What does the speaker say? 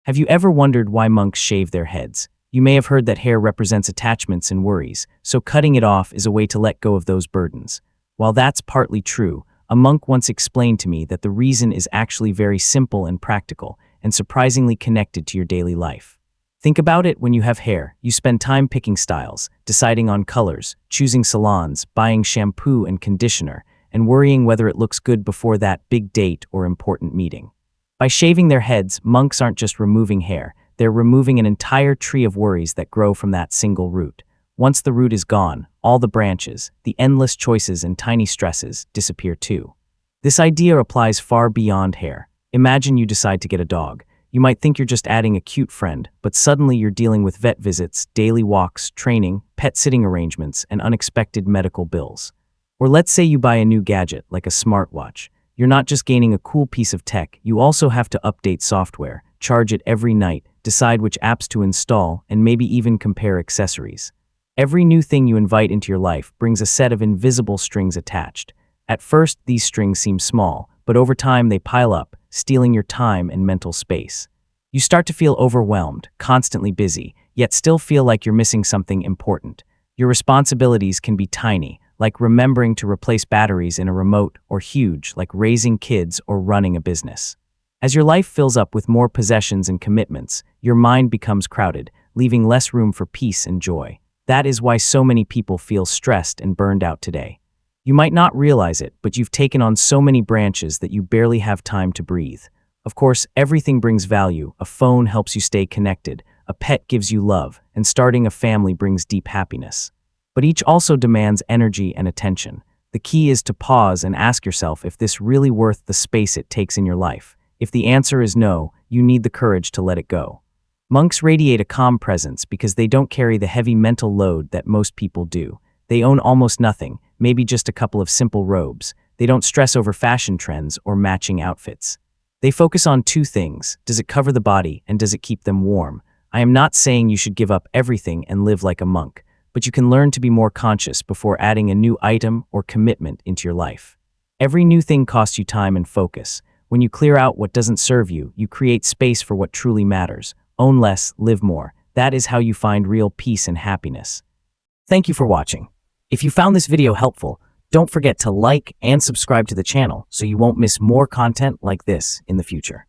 Have you ever wondered why monks shave their heads? You may have heard that hair represents attachments and worries, so cutting it off is a way to let go of those burdens. While that's partly true, a monk once explained to me that the reason is actually very simple and practical, and surprisingly connected to your daily life. Think about it: when you have hair, you spend time picking styles, deciding on colors, choosing salons, buying shampoo and conditioner, and worrying whether it looks good before that big date or important meeting. By shaving their heads, monks aren't just removing hair, they're removing an entire tree of worries that grow from that single root. Once the root is gone, all the branches, the endless choices and tiny stresses, disappear too. This idea applies far beyond hair. Imagine you decide to get a dog. You might think you're just adding a cute friend, but suddenly you're dealing with vet visits, daily walks, training, pet sitting arrangements, and unexpected medical bills. Or let's say you buy a new gadget, like a smartwatch. You're not just gaining a cool piece of tech, you also have to update software, charge it every night, decide which apps to install, and maybe even compare accessories. Every new thing you invite into your life brings a set of invisible strings attached. At first, these strings seem small, but over time they pile up, stealing your time and mental space. You start to feel overwhelmed, constantly busy, yet still feel like you're missing something important. Your responsibilities can be tiny, like remembering to replace batteries in a remote, or huge, like raising kids or running a business. As your life fills up with more possessions and commitments, your mind becomes crowded, leaving less room for peace and joy. That is why so many people feel stressed and burned out today. You might not realize it, but you've taken on so many branches that you barely have time to breathe. Of course, everything brings value. A phone helps you stay connected, a pet gives you love, and starting a family brings deep happiness. But each also demands energy and attention. The key is to pause and ask yourself if this really worth the space it takes in your life. If the answer is no, you need the courage to let it go. Monks radiate a calm presence because they don't carry the heavy mental load that most people do. They own almost nothing, maybe just a couple of simple robes. They don't stress over fashion trends or matching outfits. They focus on two things: does it cover the body and does it keep them warm? I am not saying you should give up everything and live like a monk, but you can learn to be more conscious before adding a new item or commitment into your life. Every new thing costs you time and focus. When you clear out what doesn't serve you, you create space for what truly matters. Own less, live more. That is how you find real peace and happiness. Thank you for watching. If you found this video helpful, don't forget to like and subscribe to the channel so you won't miss more content like this in the future.